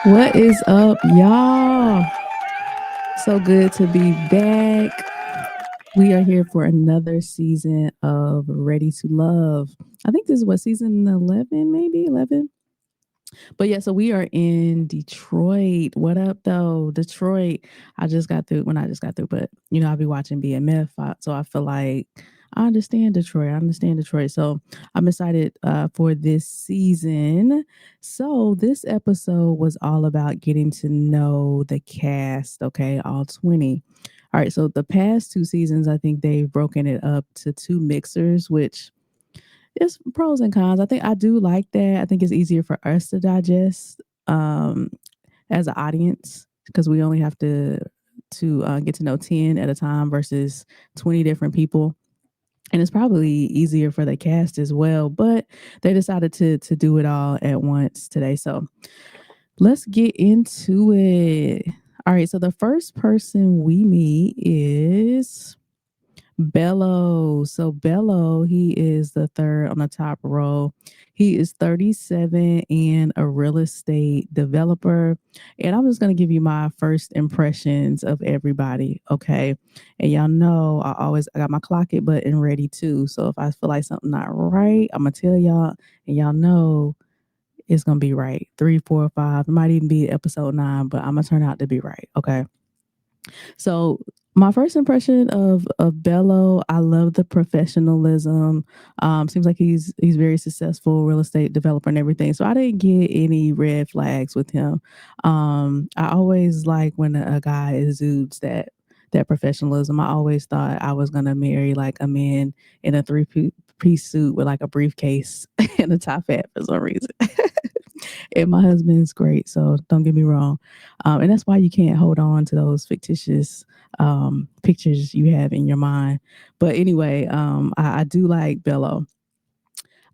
What is up, y'all? So good to be back. We are here for another season of Ready to Love. I think this is what season 11, maybe 11. But yeah, so we are in Detroit. What up, though? Detroit. I just got through, when I just got through, but I'll be watching BMF. So I feel like I understand Detroit. I understand Detroit. So I'm excited for this season. So this episode was all about getting to know the cast, okay, all 20. All right, so the past two seasons, I think they've broken it up to two mixers, which it's pros and cons. I think I do like that. I think it's easier for us to digest um, as an audience because we only have to get to know 10 at a time versus 20 different people. And it's probably easier for the cast as well, but they decided to do it all at once today. So let's get into it. All right, so the first person we meet is Bello. So Bello, he is the third on the top row. He is 37 and a real estate developer. And I'm just going to give you my first impressions of everybody, okay? And y'all know I got my clock it button ready too. So if I feel like something not right, I'm going to tell y'all, and y'all know it's going to be right. 3, 4, 5. It might even be episode 9, but I'm going to turn out to be right, okay? So my first impression of Bello, I love the professionalism. Seems like he's very successful real estate developer and everything. So I didn't get any red flags with him. I always like when a guy exudes that professionalism. I always thought I was gonna marry like a man in a three-piece suit with like a briefcase and a top hat for some reason. And my husband's great, so don't get me wrong. And that's why you can't hold on to those fictitious pictures you have in your mind. But anyway, I do like Bello.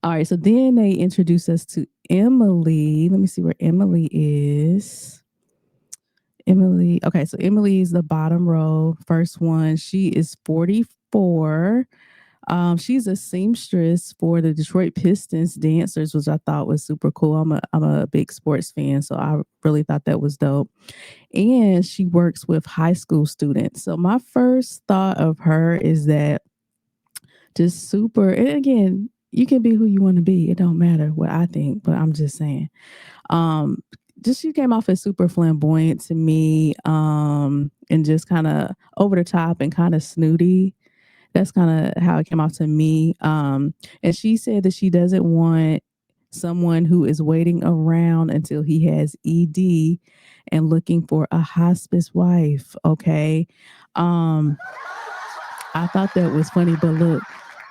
All right, so then they introduce us to Emily. Let me see where Emily is. Emily. Okay, so Emily is the bottom row, first one. She is 44. She's a seamstress for the Detroit Pistons dancers, which I thought was super cool. I'm a big sports fan, so I really thought that was dope. And she works with high school students. So my first thought of her is that just super. And again, you can be who you want to be. It don't matter what I think, but I'm just saying. Um, just she came off as super flamboyant to me, and just kind of over the top and kind of snooty. That's kind of how it came off to me. And she said that she doesn't want someone who is waiting around until he has ED and looking for a hospice wife. Okay. Um, I thought that was funny, but look,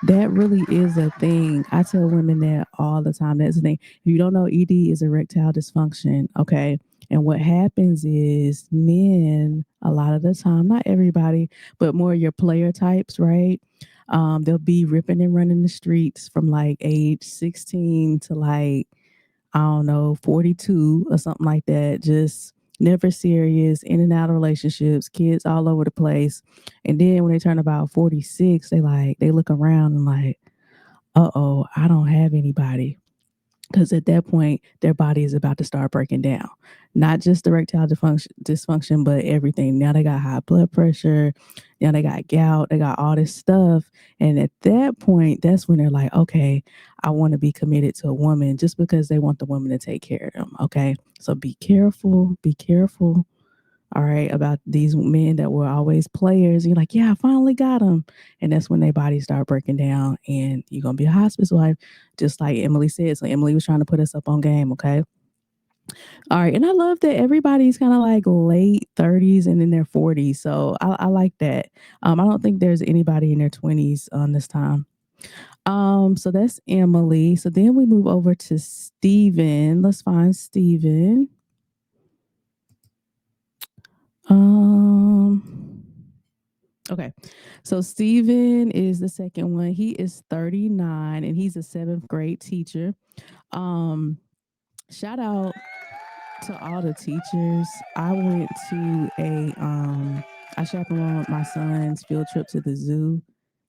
that really is a thing. I tell women that all the time. That's the thing. If you don't know, ED is erectile dysfunction. Okay. And what happens is men, a lot of the time, not everybody, but more your player types, right? They'll be ripping and running the streets from like age 16 to like I don't know, 42 or something like that. Just never serious, in and out of relationships, kids all over the place. And then when they turn about 46, they look around and like, uh-oh, I don't have anybody. Because at that point, their body is about to start breaking down. Not just erectile dysfunction, but everything. Now they got high blood pressure. Now they got gout. They got all this stuff. And at that point, that's when they're like, okay, I want to be committed to a woman just because they want the woman to take care of them. Okay. So be careful. Be careful. All right. About these men that were always players. You're like, yeah, I finally got them. And that's when their bodies start breaking down and you're going to be a hospice wife, just like Emily said. So Emily was trying to put us up on game. Okay. All right. And I love that everybody's kind of like late 30s and in their 40s. So I like that. I don't think there's anybody in their 20s on this time. So that's Emily. So then we move over to Steven. Let's find Steven. Um, okay. So Steven is the second one. He is 39 and he's a seventh grade teacher. Um, Shout out to all the teachers. I went to I chaperoned my son's field trip to the zoo.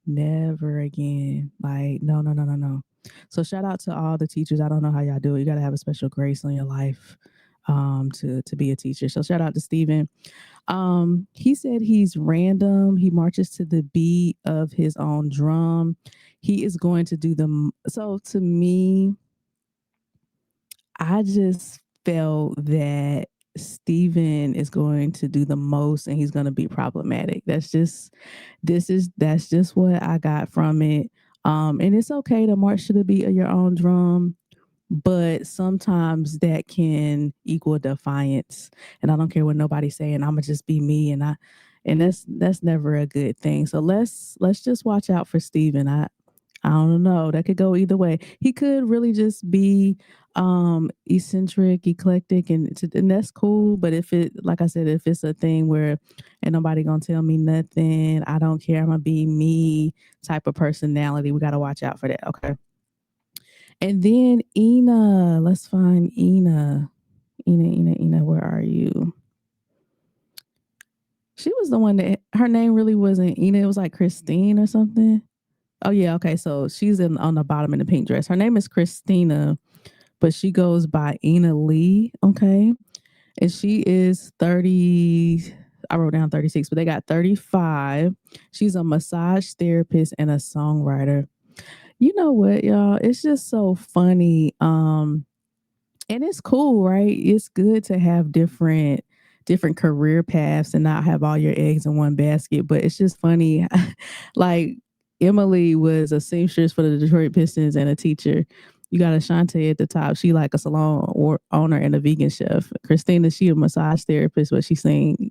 Never again. Like, no, no, no, no, no. So shout out to all the teachers. I don't know how y'all do it. You gotta have a special grace on your life. to be a teacher. So shout out to Steven. He said he's random. He marches to the beat of his own drum. He is going to do so to me, I just felt that Steven is going to do the most and he's going to be problematic. That's just what I got from it. And it's okay to march to the beat of your own drum, but sometimes that can equal defiance. And I don't care what nobody's saying. I'm gonna just be me, and that's never a good thing. So let's just watch out for Steven. I don't know. That could go either way. He could really just be eccentric, eclectic, and that's cool. But if it, like I said, if it's a thing where ain't nobody gonna tell me nothing, I don't care. I'm gonna be me type of personality. We gotta watch out for that. Okay. And then Ina, let's find Ina. Ina, where are you? She was the one that her name really wasn't Ina. It was like Christine or something. Oh yeah, okay. So she's on the bottom in the pink dress. Her name is Christina, but she goes by Ina Lee. Okay, and she is 30. I wrote down 36, but they got 35. She's a massage therapist and a songwriter. You know what, y'all? It's just so funny. And it's cool, right? It's good to have different career paths and not have all your eggs in one basket. But it's just funny. Like Emily was a seamstress for the Detroit Pistons and a teacher. You got Ashante at the top. She like a salon or owner and a vegan chef. Christina, she a massage therapist, but she sing.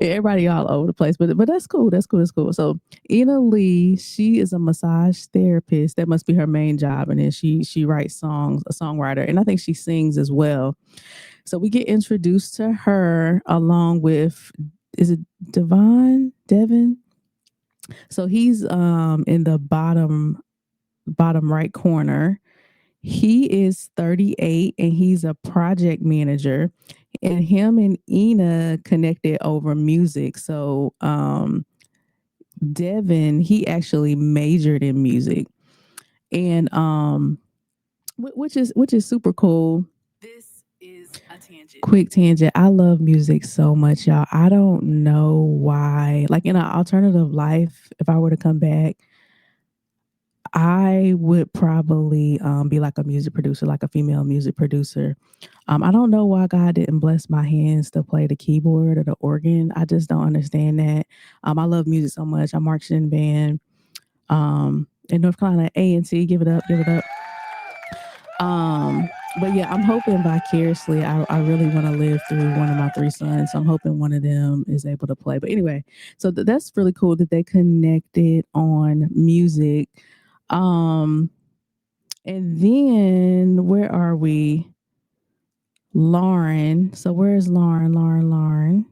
Everybody all over the place, but that's cool. That's cool. That's cool. So Ina Lee, she is a massage therapist. That must be her main job, and then she writes songs, a songwriter, and I think she sings as well. So we get introduced to her along with, is it Devin? So he's in the bottom right corner. He is 38 and he's a project manager. And him and Ina connected over music. So Devin, he actually majored in music. And which is super cool. This is a tangent. Quick tangent. I love music so much, y'all. I don't know why. Like in an alternative life, if I were to come back, I would probably be like a music producer, like a female music producer. I don't know why God didn't bless my hands to play the keyboard or the organ. I just don't understand that. I love music so much. I marched in band in North Carolina, A&T. Give it up, give it up. But yeah, I'm hoping vicariously. I really want to live through one of my three sons. So I'm hoping one of them is able to play. But anyway, so that's really cool that they connected on music. Um, and then where are we? Lauren. So where's Lauren? Lauren.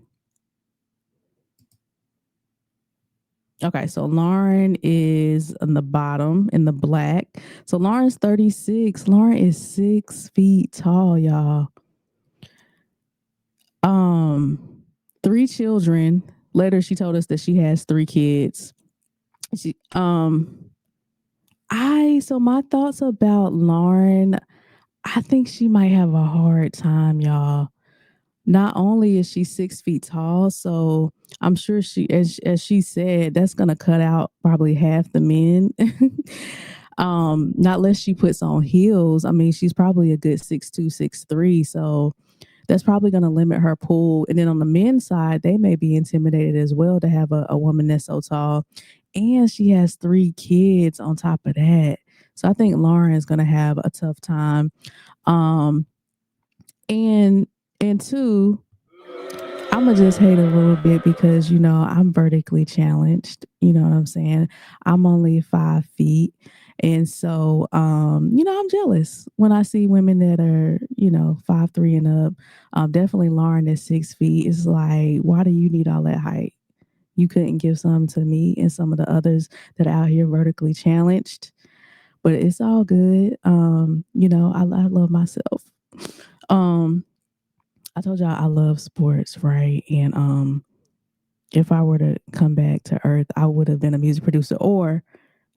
Okay, so Lauren is on the bottom in the black. So Lauren's 36. Lauren is 6 feet tall, y'all. Three children. Later, she told us that she has three kids. She, so my thoughts about Lauren, I think she might have a hard time, y'all. Not only is she 6 feet tall, so I'm sure she, as she said, that's gonna cut out probably half the men. Not unless she puts on heels. I mean, she's probably a good 6'2", 6'3", so that's probably going to limit her pool. And then on the men's side, they may be intimidated as well to have a woman that's so tall. And she has three kids on top of that. So I think Lauren is going to have a tough time. Um, and and two, I'm gonna just hate a little bit because I'm vertically challenged. You know what I'm saying? I'm only 5 feet, and so I'm jealous when I see women that are 5'3" and up. Definitely Lauren is 6 feet. It's like, why do you need all that height? You couldn't give some to me and some of the others that are out here vertically challenged. But it's all good. I love myself. Um, I told y'all I love sports, right? And if I were to come back to Earth, I would have been a music producer, or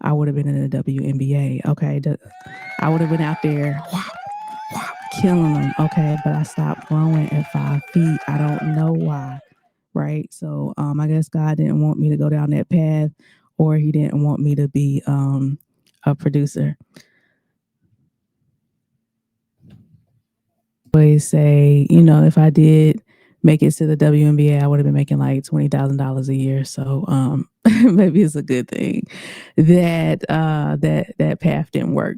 I would have been in the WNBA. Okay, I would have been out there killing them. Okay, but I stopped growing at 5 feet. I don't know why. Right. So I guess God didn't want me to go down that path, or He didn't want me to be a producer. Always say, if I did make it to the WNBA, I would have been making like $20,000 a year. So maybe it's a good thing that that path didn't work.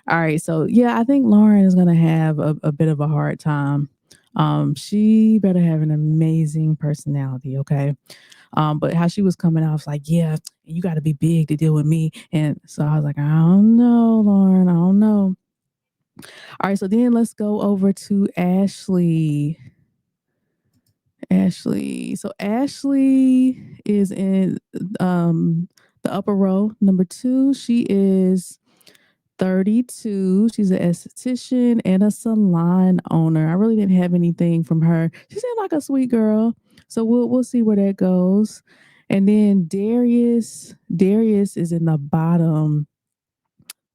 All right, so yeah, I think Lauren is gonna have a bit of a hard time. She better have an amazing personality, okay? But how she was coming out, I was like, yeah, you got to be big to deal with me, and so I was like, I don't know, Lauren, I don't know. All right, so then let's go over to Ashley. Ashley. So Ashley is in the upper row, number 2. She is 32. She's an esthetician and a salon owner. I really didn't have anything from her. She seemed like a sweet girl. So we'll see where that goes. And then Darius. Darius is in the bottom,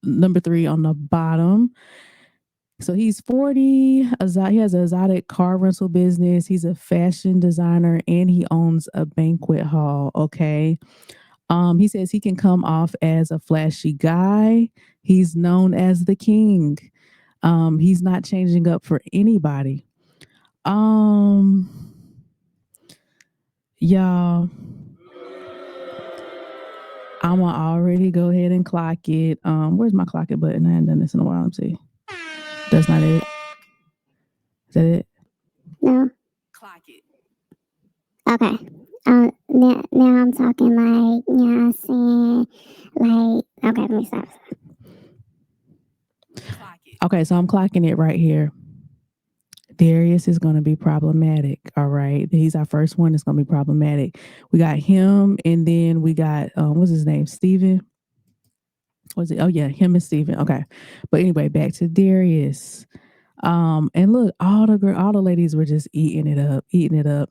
number 3 on the bottom. So he's 40. He has an exotic car rental business. He's a fashion designer and he owns a banquet hall. Okay. He says he can come off as a flashy guy. He's known as the king. He's not changing up for anybody. Um, y'all, I'ma already go ahead and clock it. Where's my clock it button? I haven't done this in a while. Let's see. That's not it. Is that it? No. Clock it. Okay. Now I'm talking like, you know what I'm saying? Like, okay, let me stop. Okay, so I'm clocking it right here. Darius is going to be problematic. All right. He's our first one that's going to be problematic. We got him, and then we got, what's his name? Steven. Was it? Oh, yeah, him and Steven. Okay. But anyway, back to Darius. And look, all the ladies were just eating it up, eating it up.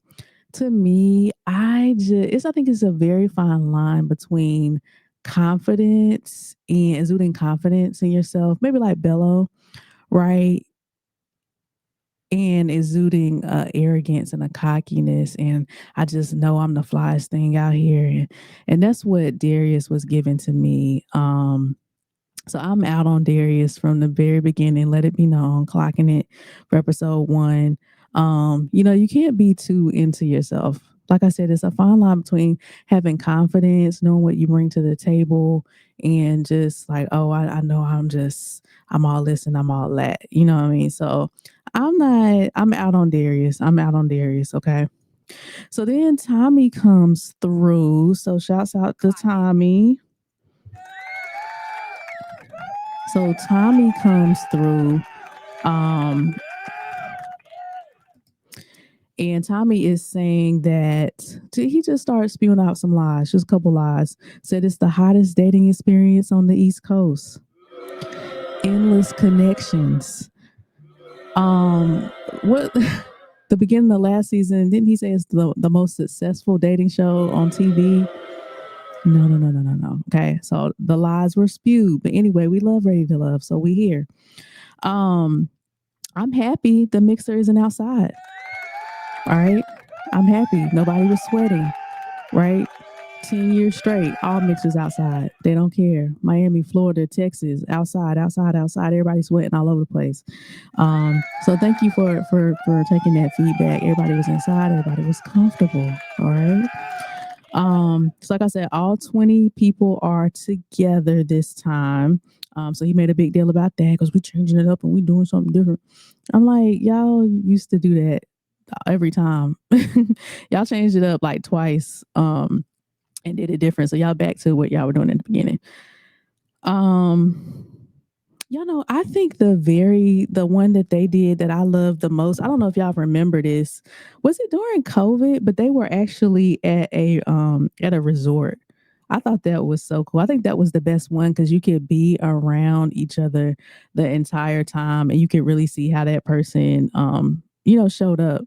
To me, I think it's a very fine line between confidence and exuding confidence in yourself, maybe like Bello, right? And exuding arrogance and a cockiness, and I just know I'm the flyest thing out here, and that's what Darius was giving to me. So I'm out on Darius from the very beginning. Let it be known, clocking it for episode 1. You can't be too into yourself. Like I said, it's a fine line between having confidence, knowing what you bring to the table, and just like, oh, I know I'm all this and I'm all that. You know what I mean? So I'm out on Darius. I'm out on Darius. Okay. So then Tommy comes through. So shouts out to Tommy. So Tommy comes through. Um, and Tommy is saying that he just started spewing out some lies, just a couple lies. Said it's the hottest dating experience on the East Coast. Endless connections. What the beginning of last season, didn't he say it's the most successful dating show on TV? No, no, no, no, no, no. Okay. So the lies were spewed. But anyway, we love Ready to Love. So we here. Um, I'm happy the mixer isn't outside. All right. I'm happy. Nobody was sweating. Right. 10 years straight, all mixers outside. They don't care. Miami, Florida, Texas, outside, outside, outside. Everybody's sweating all over the place. So thank you for taking that feedback. Everybody was inside. Everybody was comfortable. All right. So like I said, all 20 people are together this time. So he made a big deal about that because we changing it up and we doing something different. I'm like, y'all used to do that every time. Y'all changed it up like twice. And did it different. So y'all back to what y'all were doing in the beginning. Um, I think the one that they did that I love the most. I don't know if y'all remember this. Was it during COVID? But they were actually at a resort. I thought that was so cool. I think that was the best one because you could be around each other the entire time and you could really see how that person showed up.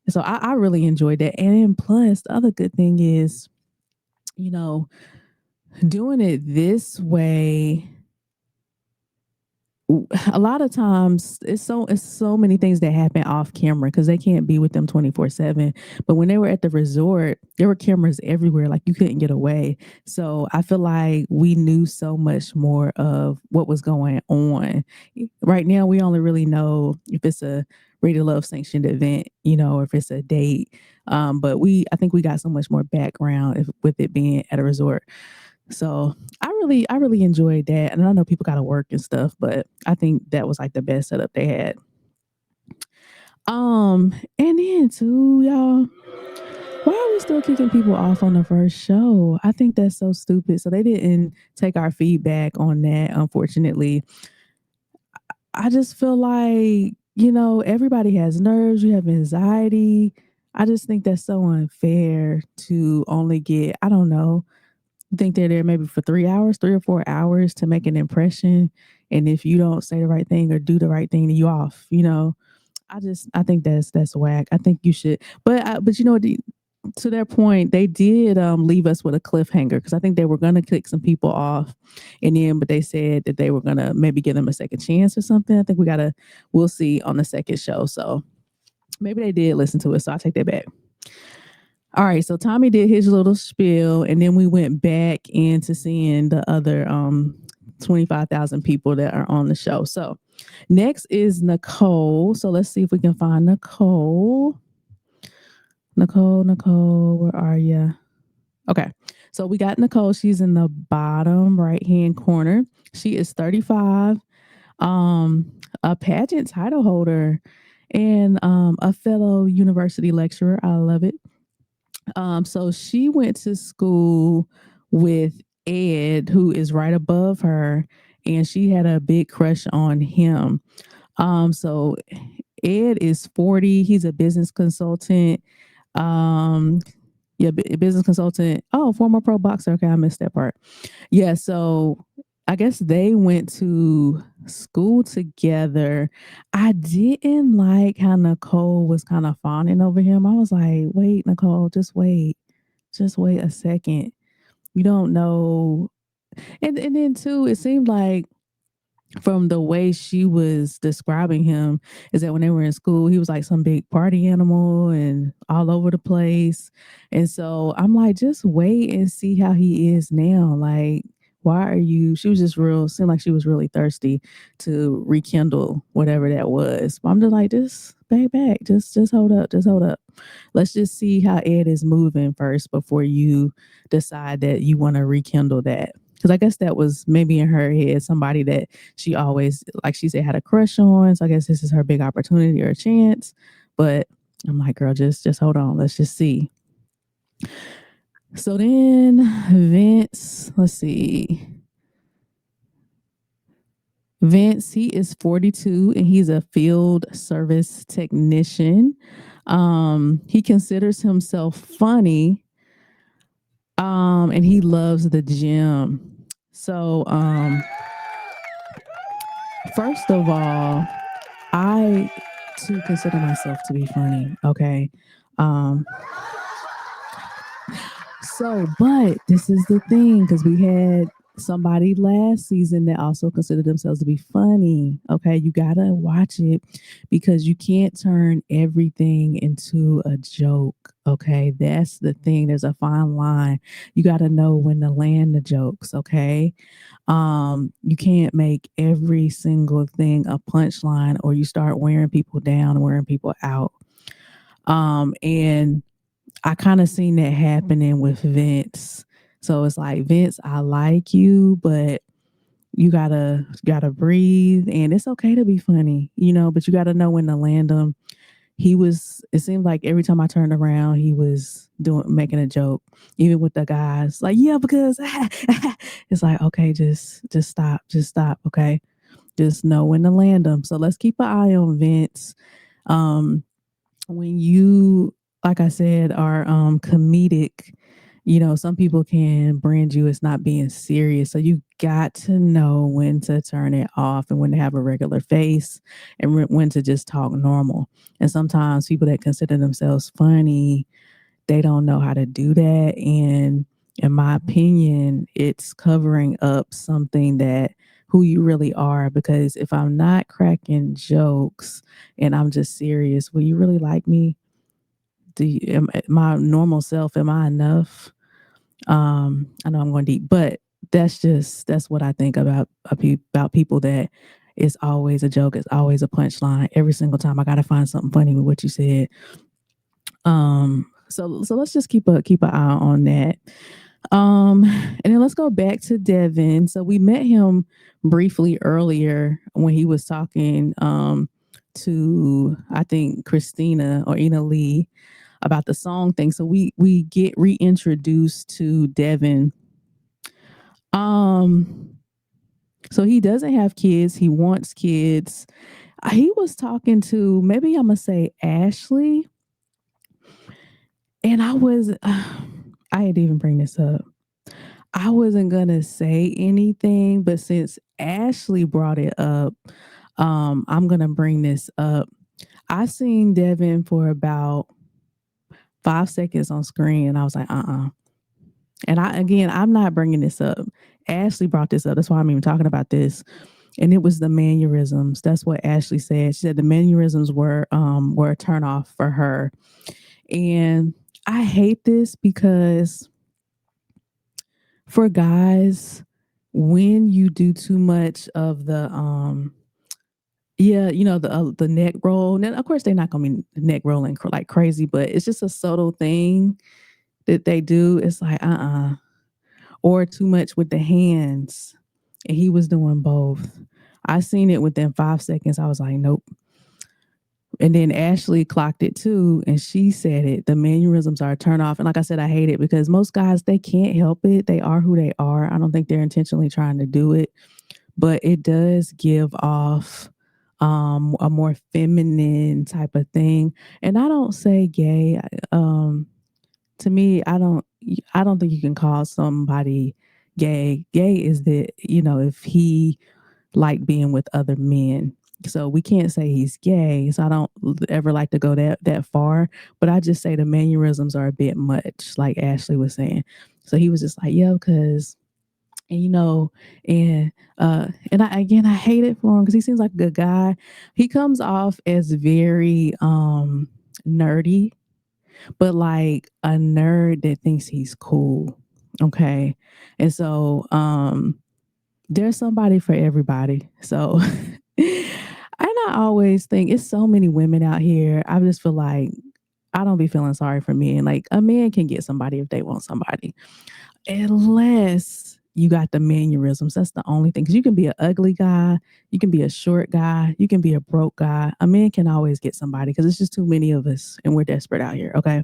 So I really enjoyed that. And then plus the other good thing is, you know, doing it this way, a lot of times it's so many things that happen off camera because they can't be with them 24/7. But when they were at the resort, there were cameras everywhere, like you couldn't get away. So I feel like we knew so much more of what was going on. Right now we only really know if it's a Radio Love sanctioned event, or if it's a date. But I think we got so much more background with it being at a resort. So I really enjoyed that. And I know people gotta work and stuff, but I think that was like the best setup they had. And then too, y'all, why are we still kicking people off on the first show? I think that's so stupid. So they didn't take our feedback on that, unfortunately. I just feel like, everybody has nerves, you have anxiety. I just think that's so unfair to only get, I don't know, think they're there maybe for 3 hours, 3 or 4 hours to make an impression. And if you don't say the right thing or do the right thing, then you off. I think that's whack. I think you should, but to their point, they did leave us with a cliffhanger because I think they were gonna kick some people off, and then but they said that they were gonna maybe give them a second chance or something. I think we'll see on the second show. So maybe they did listen to it. So I take that back. All right, so Tommy did his little spiel, and then we went back into seeing the other 25,000 people that are on the show. So next is Nicole. So let's see if we can find Nicole. Nicole, where are you? Okay, so we got Nicole. She's in the bottom right hand corner. She is 35, a pageant title holder, and a fellow university lecturer. I love it. So she went to school with Ed, who is right above her, and she had a big crush on him. So Ed is 40. He's a business consultant. Um, yeah, business consultant. Oh, former pro boxer. Okay, I missed that part. Yeah, so I guess they went to school together. I didn't like how Nicole was kind of fawning over him. I was like, wait, Nicole, just wait. Just wait a second. You don't know. And then too, it seemed like from the way she was describing him is that when they were in school, he was like some big party animal and all over the place. And so I'm like, just wait and see how he is now. Like, why are you? She was just seemed like she was really thirsty to rekindle whatever that was. But I'm just like, just back, just hold up. Let's just see how Ed is moving first before you decide that you want to rekindle that. Because I guess that was maybe in her head somebody that she always, like she said, had a crush on. So I guess this is her big opportunity or a chance. But I'm like, girl, just hold on. Let's just see. So then Vince, let's see. Vince, he is 42 and he's a field service technician. He considers himself funny, and he loves the gym. So, first of all, I too consider myself to be funny. Okay. Um, but this is the thing because we had somebody last season that also considered themselves to be funny. Okay. You got to watch it because you can't turn everything into a joke. Okay. That's the thing. There's a fine line. You got to know when to land the jokes. Okay. You can't make every single thing a punchline or you start wearing people down, wearing people out. And I kind of seen that happening with Vince. So it's like, Vince, I like you, but you gotta breathe, and it's okay to be funny, but you gotta know when to land them. It seemed like every time I turned around, he was making a joke, even with the guys, like, yeah, because it's like, okay, just stop, okay, just know when to land them. So let's keep an eye on Vince. Um, when you, like I said, are comedic, some people can brand you as not being serious. So you got to know when to turn it off and when to have a regular face and when to just talk normal. And sometimes people that consider themselves funny, they don't know how to do that. And in my opinion, it's covering up something that who you really are. Because if I'm not cracking jokes and I'm just serious, will you really like me? My normal self, am I enough? I know I'm going deep, but that's what I think about about people that it's always a joke, it's always a punchline. Every single time I got to find something funny with what you said. So let's just keep an eye on that. And then let's go back to Devin. So we met him briefly earlier when he was talking to, I think, Christina or Ina Lee about the song thing. So we get reintroduced to Devin. Um, so he doesn't have kids. He wants kids. He was talking to, maybe I'm gonna say, Ashley, and I didn't even bring this up. I wasn't gonna say anything, but since Ashley brought it up, I'm gonna bring this up. I seen Devin for about 5 seconds on screen, and I was like, And I'm not bringing this up. Ashley brought this up. That's why I'm even talking about this. And it was the mannerisms. That's what Ashley said. She said the mannerisms were a turnoff for her. And I hate this because for guys, when you do too much of the yeah, the neck roll. Now, of course, they're not gonna be neck rolling like crazy, but it's just a subtle thing that they do. It's like or too much with the hands, and he was doing both. I seen it within 5 seconds. I was like, nope. And then Ashley clocked it too, and she said it. The mannerisms are a turn off. And like I said, I hate it because most guys, they can't help it. They are who they are. I don't think they're intentionally trying to do it, but it does give off a more feminine type of thing. And I don't say gay. To me, I don't think you can call somebody gay. Gay is that, if he like being with other men. So we can't say he's gay. So I don't ever like to go that far. But I just say the mannerisms are a bit much, like Ashley was saying. So he was just like, yeah, because and and I hate it for him because he seems like a good guy. He comes off as very nerdy, but like a nerd that thinks he's cool. Okay. And so there's somebody for everybody. So and I always think it's so many women out here. I just feel like I don't be feeling sorry for men. Like a man can get somebody if they want somebody. Unless you got the mannerisms. That's the only thing. Because you can be an ugly guy, you can be a short guy, you can be a broke guy. A man can always get somebody because it's just too many of us and we're desperate out here. Okay.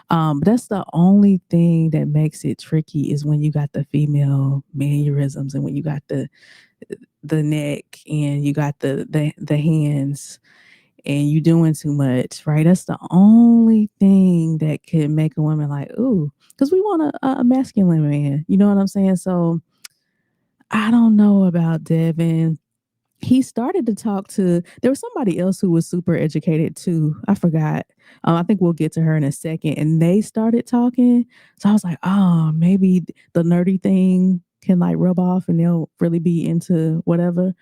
But that's the only thing that makes it tricky is when you got the female mannerisms and when you got the neck and you got the hands and you doing too much, right? That's the only thing that could make a woman like, ooh, because we want a masculine man. You know what I'm saying? So I don't know about Devin. He started to talk to, there was somebody else who was super educated too. I forgot. I think we'll get to her in a second. And they started talking. So I was like, oh, maybe the nerdy thing can like rub off and they'll really be into whatever.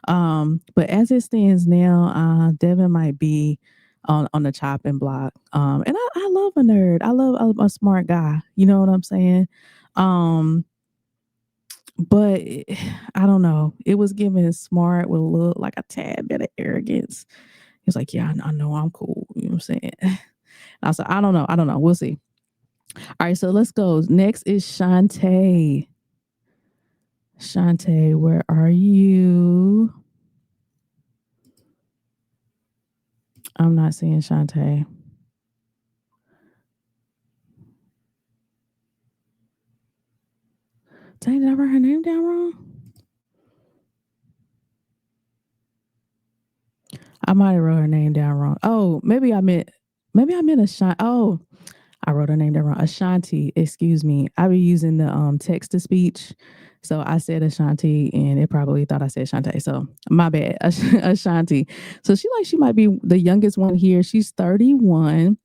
But as it stands now, Devin might be on the chopping block. And I love a nerd. I love a smart guy. You know what I'm saying? Um, but I don't know. It was giving smart with a little like a tad bit of arrogance. He was like, "Yeah, I know I'm cool." You know what I'm saying? I was like, "I don't know. I don't know. We'll see." All right, so let's go. Next is Shantae. Shantae, where are you? I'm not seeing Shantae. Dang, did I write her name down wrong? I might have wrote her name down wrong. Oh, maybe I meant a Shan. Oh, I wrote her name down wrong. Ashanti, excuse me. I be using the text to speech. So I said Ashanti and it probably thought I said Shantae. So my bad. Ashanti. So she might be the youngest one here. She's 31,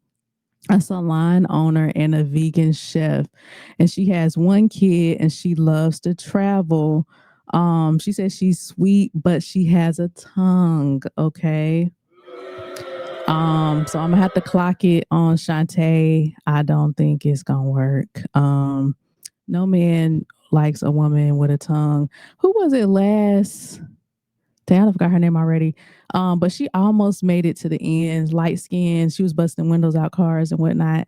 a salon owner and a vegan chef. And she has one kid and she loves to travel. She says she's sweet, but she has a tongue. Okay. So I'm gonna have to clock it on Shantae. I don't think it's gonna work. No man likes a woman with a tongue. Who was it last? Damn, I forgot her name already. But she almost made it to the end. Light skin. She was busting windows out cars and whatnot.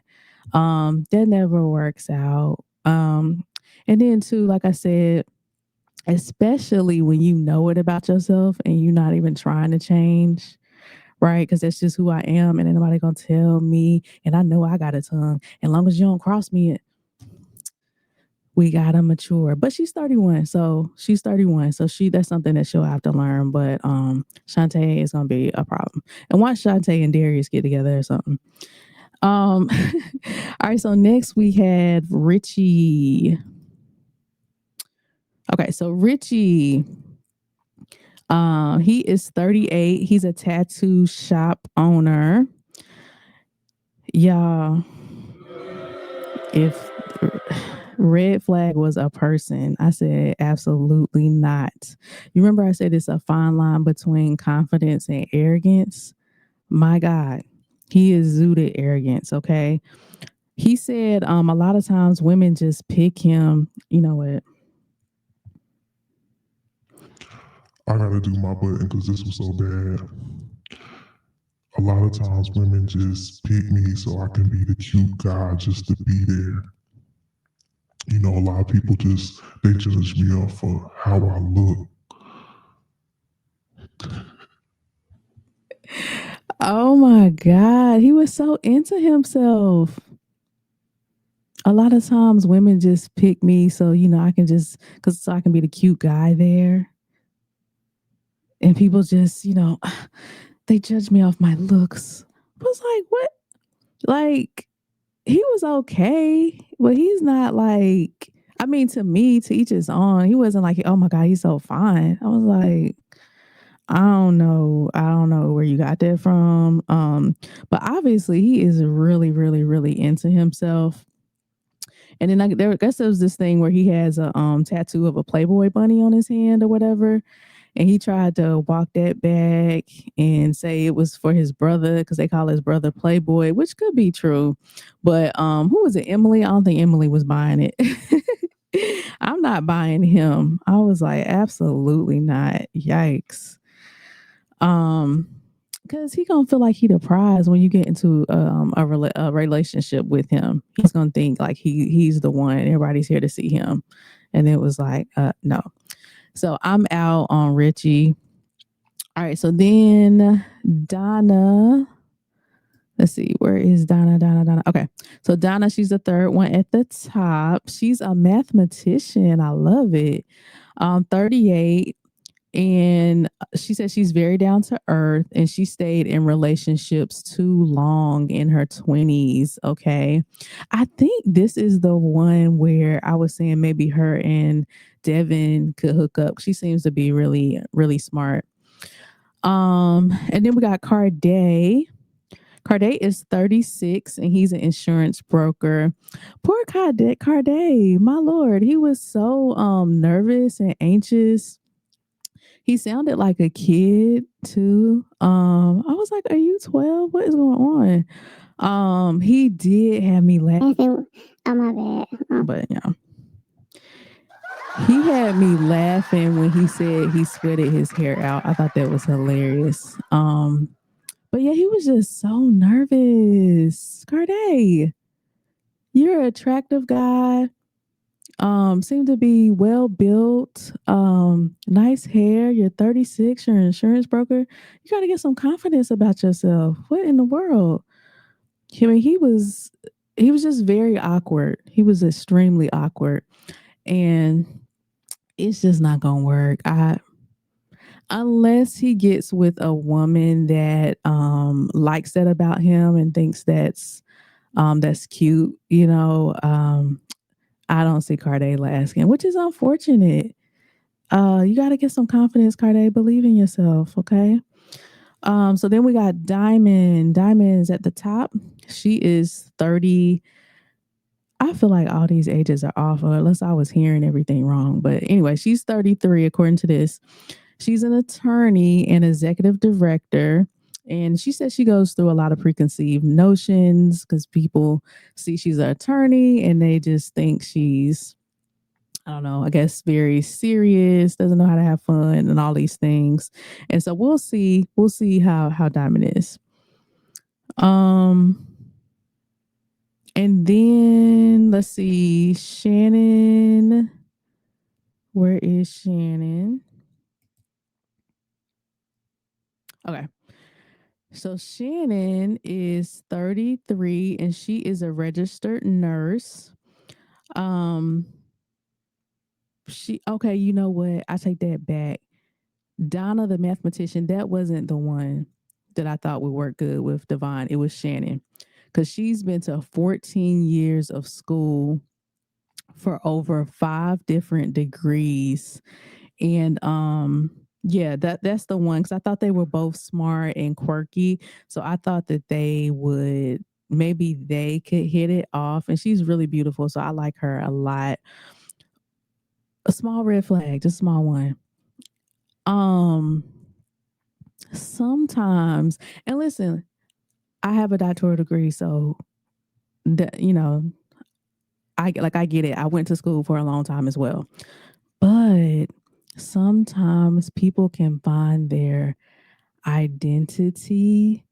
That never works out. And then too, like I said, especially when you know it about yourself and you're not even trying to change, right? Because that's just who I am, and ain't nobody gonna tell me. And I know I got a tongue. And long as you don't cross me, we gotta mature. But she's 31, so she's 31, so she that's something that she'll have to learn. But Shantae is gonna be a problem. And once Shantae and Darius get together or something. All right, so next we had Richie. Okay, so Richie, he is 38. He's a tattoo shop owner. Yeah, if red flag was a person, I said absolutely not. You remember I said it's a fine line between confidence and arrogance? My God, he exuded arrogance, okay? He said a lot of times women just pick him, you know what? I gotta do my button because this was so bad. A lot of times women just pick me so I can be the cute guy just to be there. You know, a lot of people just they judge me off for how I look. Oh my God, he was so into himself. A lot of times women just pick me so, I can just, because so I can be the cute guy there. And people just, they judge me off my looks. I was like, what? Like, he was okay, but he's not like, I mean, to me, to each his own. He wasn't like, oh my God, he's so fine. I was like, I don't know. I don't know where you got that from. But obviously he is really, really, really into himself. And then I guess there was this thing where he has a tattoo of a Playboy bunny on his hand or whatever. And he tried to walk that back and say it was for his brother because they call his brother Playboy, which could be true. But who was it? Emily? I don't think Emily was buying it. I'm not buying him. I was like, absolutely not. Yikes. Um, because he gonna feel like he the prize when you get into a relationship with him. He's gonna think like he's the one. Everybody's here to see him, and it was like, no. So I'm out on Richie. All right. So then Donna. Let's see. Where is Donna? Donna. Okay. So Donna, she's the third one at the top. She's a mathematician. I love it. 38. And she said she's very down to earth and she stayed in relationships too long in her 20s. Okay. I think this is the one where I was saying maybe her and Devin could hook up. She seems to be really, really smart. And then we got Carday. Carday is 36 and he's an insurance broker. Poor Carday, my lord, he was so nervous and anxious. He sounded like a kid too. I was like, "Are you 12? What is going on?" He did have me laughing. Oh my bad. But yeah, he had me laughing when he said he sweated his hair out. I thought that was hilarious. But yeah, he was just so nervous. Carday, you're an attractive guy. Seem to be well built, nice hair. You're 36, you're an insurance broker. You got to get some confidence about yourself. What in the world? I mean, he was just very awkward. He was extremely awkward. And it's just not gonna work. I Unless he gets with a woman that likes that about him and thinks that's cute, I don't see Carday lasting, which is unfortunate. You got to get some confidence, Carday. Believe in yourself, okay? So then we got Diamond. Diamond is at the top. She is 30. I feel like all these ages are off, or unless I was hearing everything wrong. But anyway, she's 33 according to this. She's an attorney and executive director. And she says she goes through a lot of preconceived notions because people see she's an attorney and they just think she's, I don't know, I guess very serious, doesn't know how to have fun and all these things. And so we'll see how Diamond is. Um and then let's see, Shannon. Where is Shannon? Okay. So Shannon is 33 and she is a registered nurse. Um she okay, you know what? I take that back. Donna the mathematician, that wasn't the one that I thought would work good with Divine. It was Shannon. Cuz she's been to 14 years of school for over 5 different degrees. And yeah, that's the one cuz I thought they were both smart and quirky. So I thought that they would maybe they could hit it off, and she's really beautiful, so I like her a lot. A small red flag, just a small one. Um sometimes, and listen, I have a doctoral degree, so that, I get it. I went to school for a long time as well. But sometimes people can find their identity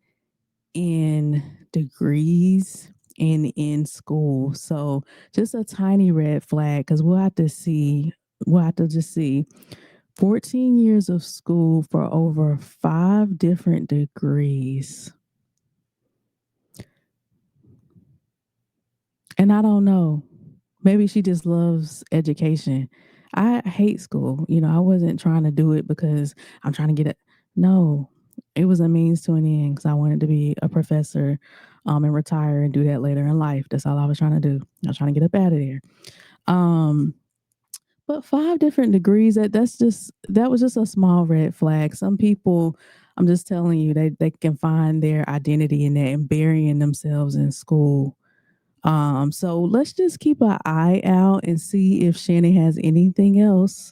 in degrees and in school. So just a tiny red flag because we'll have to just see 14 years of school for over 5 different degrees. And I don't know. Maybe she just loves education. I hate school. I wasn't trying to do it because I'm trying to get it. No, it was a means to an end because I wanted to be a professor and retire and do that later in life. That's all I was trying to do. I was trying to get up out of there. Um, but 5 different degrees, that was just a small red flag. Some people, I'm just telling you, they can find their identity in that and burying themselves in school. So let's just keep an eye out and see if Shannon has anything else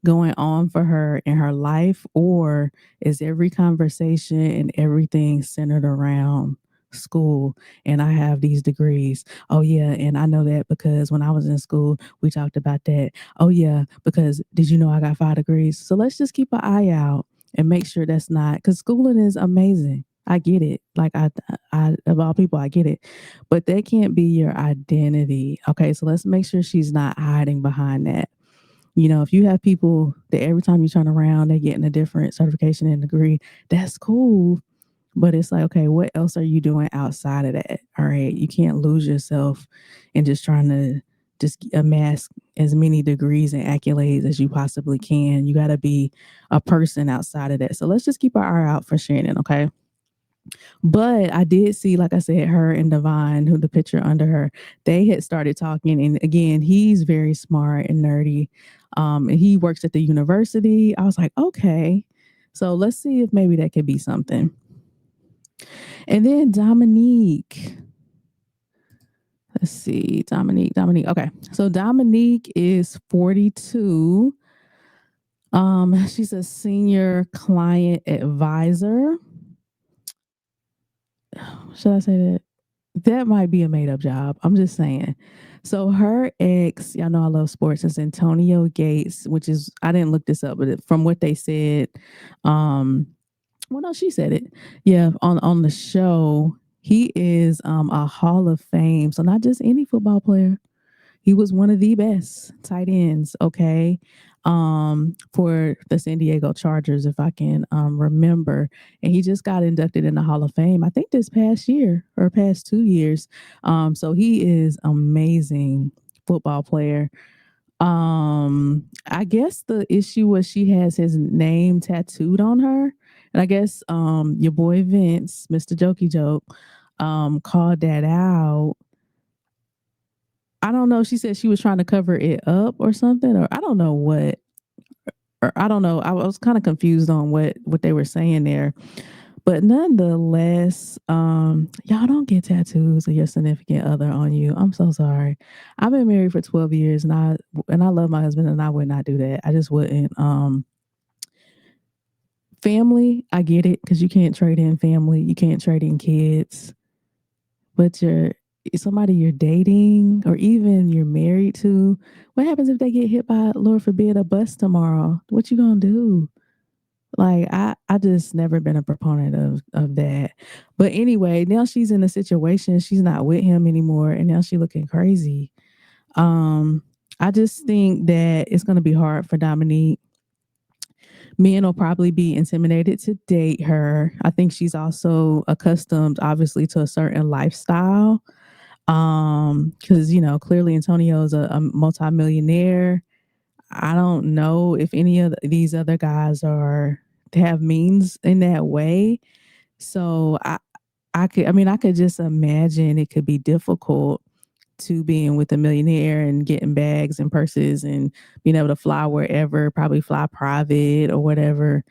going on for her in her life, or is every conversation and everything centered around school and I have these degrees. Oh yeah, and I know that because when I was in school, we talked about that. Oh yeah, because did you know I got 5 degrees? So let's just keep an eye out and make sure that's not, because schooling is amazing. I get it. Like I of all people, I get it, but that can't be your identity. Okay, so let's make sure she's not hiding behind that. If you have people that every time you turn around, they're getting a different certification and degree, that's cool. But it's like, okay, what else are you doing outside of that? All right, you can't lose yourself in just trying to just amass as many degrees and accolades as you possibly can. You got to be a person outside of that. So let's just keep our eye out for Shannon, okay? But I did see, like I said, her and Divine, who the picture under her, they had started talking. And again, he's very smart and nerdy. And he works at the university. I was like, okay. So let's see if maybe that could be something. And then Dominique. Let's see. Dominique. Okay. So Dominique is 42. She's a senior client advisor. Should I say that? That might be a made up job. I'm just saying. So her ex, y'all know I love sports, is Antonio Gates, which is, I didn't look this up, but from what they said, um, well, no, she said it. Yeah, on the show, he is a Hall of Fame. So not just any football player. He was one of the best tight ends, okay, for the San Diego Chargers, if I can remember. And he just got inducted in the Hall of Fame, I think this past year or past 2 years. So he is amazing football player. I guess the issue was she has his name tattooed on her. And I guess your boy Vince, Mr. Jokey Joke, called that out. I don't know. She said she was trying to cover it up or something, or I don't know what, or I don't know. I was kind of confused on what they were saying there. But nonetheless, y'all don't get tattoos of your significant other on you. I'm so sorry. I've been married for 12 years and I love my husband and I would not do that. I just wouldn't. Family, I get it because you can't trade in family, you can't trade in kids, but you're somebody you're dating or even you're married to. What happens if they get hit by, Lord forbid, a bus tomorrow? What you gonna do? Like I just never been a proponent of that. But anyway, now she's in a situation, she's not with him anymore, and now she looking crazy. Um, I just think that it's gonna be hard for Dominique. Men will probably be intimidated to date her. I think she's also accustomed, obviously, to a certain lifestyle. Because clearly Antonio is a multimillionaire. I don't know if any of these other guys are have means in that way. So I could just imagine it could be difficult to being with a millionaire and getting bags and purses and being able to fly wherever, probably fly private or whatever,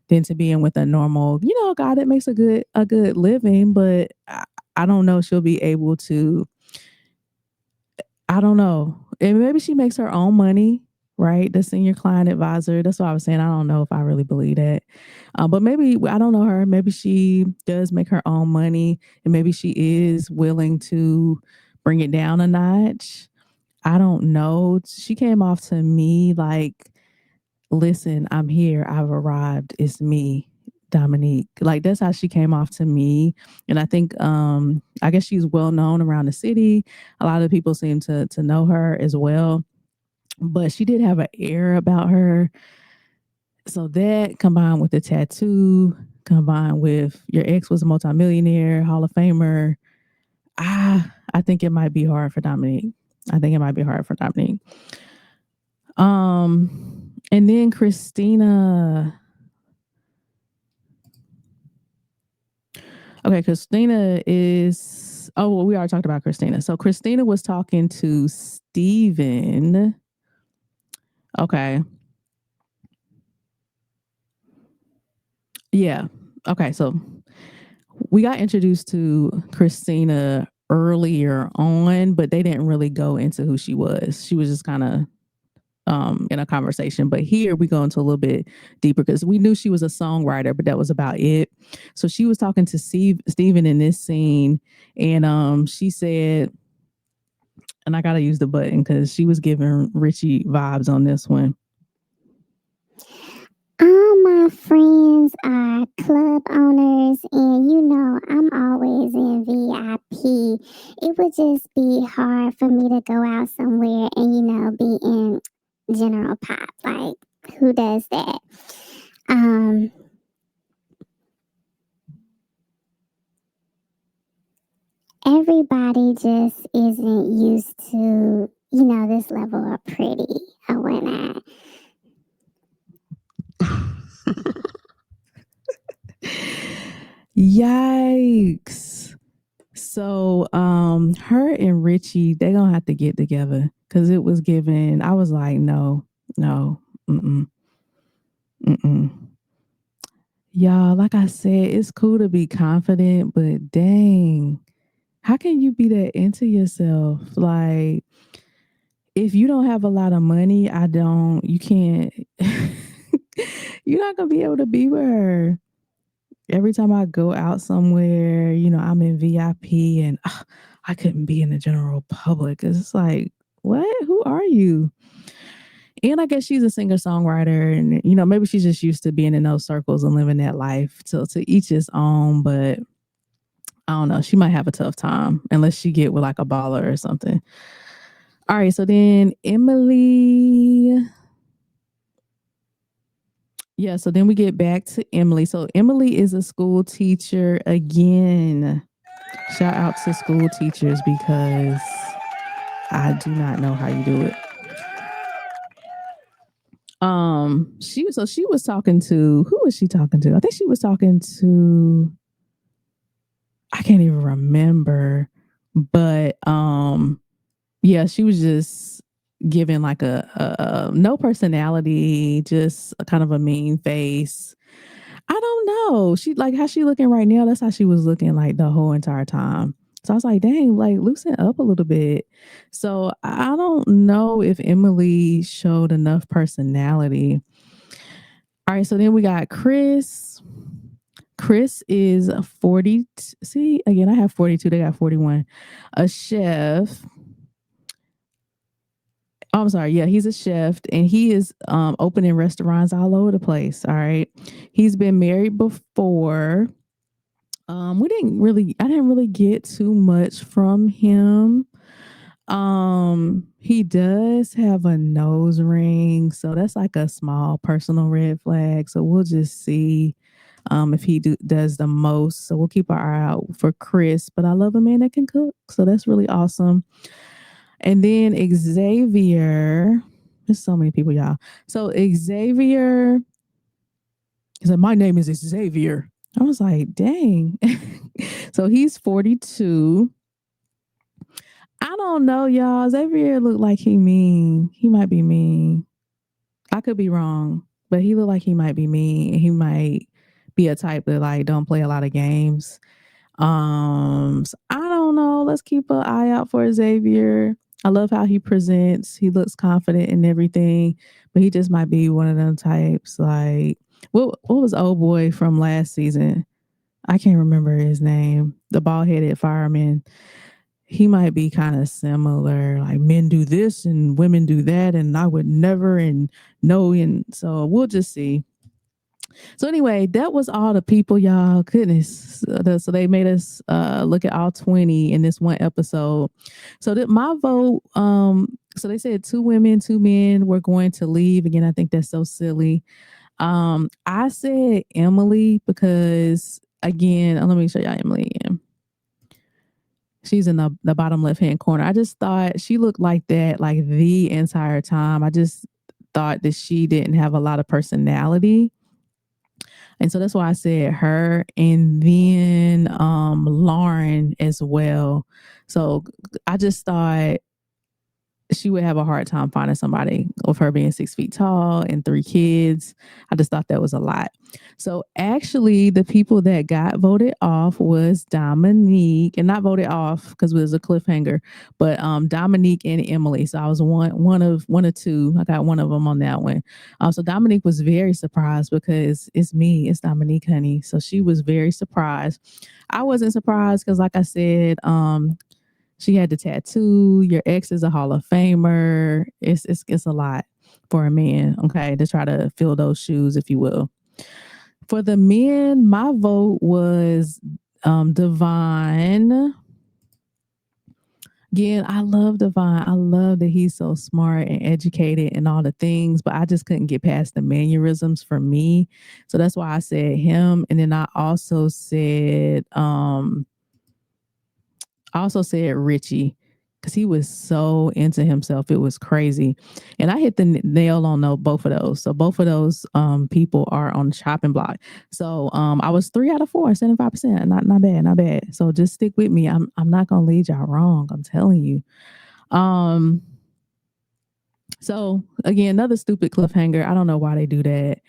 than to being with a normal, guy that makes a good living. But I don't know if she'll be able to. I don't know. And maybe she makes her own money, right? The senior client advisor. That's what I was saying. I don't know if I really believe that. But maybe, I don't know her. Maybe she does make her own money and maybe she is willing to bring it down a notch. I don't know. She came off to me like, listen, I'm here. I've arrived. It's me, Dominique. Like that's how she came off to me. And I think I guess she's well known around the city. A lot of people seem to know her as well. But she did have an air about her. So that combined with the tattoo, combined with your ex was a multimillionaire, Hall of Famer, I think it might be hard for Dominique. I think it might be hard for Dominique. And then Christina. Okay, Christina is. Oh, well, we already talked about Christina. So Christina was talking to Steven. Okay. Yeah. Okay. So we got introduced to Christina earlier on, but they didn't really go into who she was. She was just kind of in a conversation. But here we go into a little bit deeper because we knew she was a songwriter, but that was about it. So she was talking to Steven in this scene, and she said, and I gotta use the button because she was giving Richie vibes on this one. All my friends are club owners, and I'm always in VIP. It would just be hard for me to go out somewhere and, be in general pop. Like, who does that? Everybody just isn't used to, this level of pretty or whatnot. Yikes. So her and Richie, they gonna have to get together because it was given. I was like, no, no, mm-mm, mm-mm. Y'all, like I said, it's cool to be confident, but dang, how can you be that into yourself? Like, if you don't have a lot of money, you can't, you're not gonna be able to be with her. Every time I go out somewhere, I'm in VIP and I couldn't be in the general public. It's like, what? Who are you? And I guess she's a singer songwriter, and maybe she's just used to being in those circles and living that life. To each his own, but I don't know. She might have a tough time unless she get with like a baller or something. All right, so then Emily. Yeah, so then we get back to Emily. So Emily is a school teacher again. Shout out to school teachers because I do not know how you do it. She was talking to, who was she talking to? I think she was talking to, I can't even remember, but yeah, she was just giving like a no personality, just a kind of a mean face. I don't know. She like how she looking right now. That's how she was looking like the whole entire time. So I was like, dang, like loosen up a little bit. So I don't know if Emily showed enough personality. All right, so then we got Chris. Chris is 40. See, again, I have 42. They got 41. A chef. Oh, I'm sorry. Yeah, he's a chef and he is opening restaurants all over the place. All right. He's been married before. I didn't really get too much from him. He does have a nose ring, so that's like a small personal red flag. So we'll just see if does the most. So we'll keep our eye out for Chris. But I love a man that can cook, so that's really awesome. And then Xavier, there's so many people, y'all. So Xavier, he said, "My name is Xavier." I was like, "Dang." So he's 42. I don't know, y'all. Xavier look like he mean. He might be mean. I could be wrong, but he look like he might be mean. He might be a type that like don't play a lot of games. So I don't know. Let's keep an eye out for Xavier. I love how he presents. He looks confident in everything, but he just might be one of them types. Like what was old boy from last season? I can't remember his name. The bald headed fireman. He might be kind of similar. Like men do this and women do that, and I would never and no. And so we'll just see. So anyway, that was all the people, y'all. Goodness. So they made us look at all 20 in this one episode. So that my vote, so they said 2 women, 2 men were going to leave. Again, I think that's so silly. I said Emily because again, let me show y'all Emily again. She's in the bottom left hand corner. I just thought she looked like that like the entire time. I just thought that she didn't have a lot of personality. And so that's why I said her and then Lauren as well. So I just thought she would have a hard time finding somebody with her being 6 feet tall and 3 kids. I just thought that was a lot. So actually, the people that got voted off was Dominique, and not voted off because it was a cliffhanger, but Dominique and Emily. So I was one of 2. I got one of them on that one. So Dominique was very surprised because it's me, it's Dominique, honey. So she was very surprised. I wasn't surprised because, like I said, she had the tattoo. Your ex is a Hall of Famer. It's a lot for a man, okay, to try to fill those shoes, if you will. For the men, my vote was Devon. Again, I love Devon. I love that he's so smart and educated and all the things, but I just couldn't get past the mannerisms for me. So that's why I said him. And then I also said Richie because he was so into himself. It was crazy. And I hit the nail on both of those. So both of those people are on the chopping block. So I was 3 out of 4, 75%. Not bad, not bad. So just stick with me. I'm not gonna lead y'all wrong. I'm telling you. So again, another stupid cliffhanger. I don't know why they do that.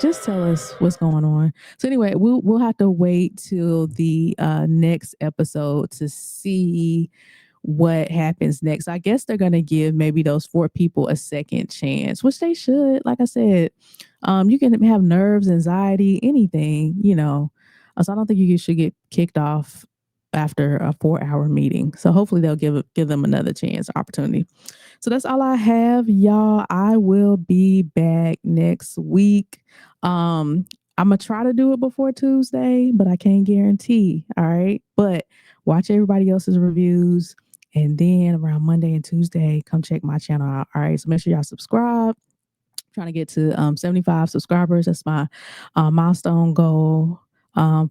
Just tell us what's going on. So anyway, we'll have to wait till the next episode to see what happens next. I guess they're gonna give maybe those 4 people a second chance, which they should. Like I said, you can have nerves, anxiety, anything, you know. So I don't think you should get kicked off after a 4-hour meeting. So hopefully they'll give them another chance, opportunity. So that's all I have, y'all. I will be back next week. I'm gonna try to do it before Tuesday, but I can't guarantee. All right. But watch everybody else's reviews. And then around Monday and Tuesday, come check my channel out. All right. So make sure y'all subscribe. Trying to get to 75 subscribers. That's my milestone goal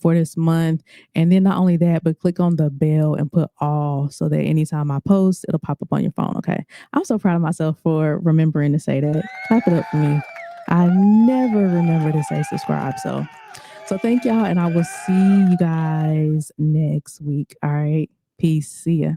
for this month. And then not only that, but click on the bell and put all so that anytime I post, it'll pop up on your phone. Okay. I'm so proud of myself for remembering to say that. Clap it up for me. I never remember to say subscribe. So thank y'all. And I will see you guys next week. All right. Peace. See ya.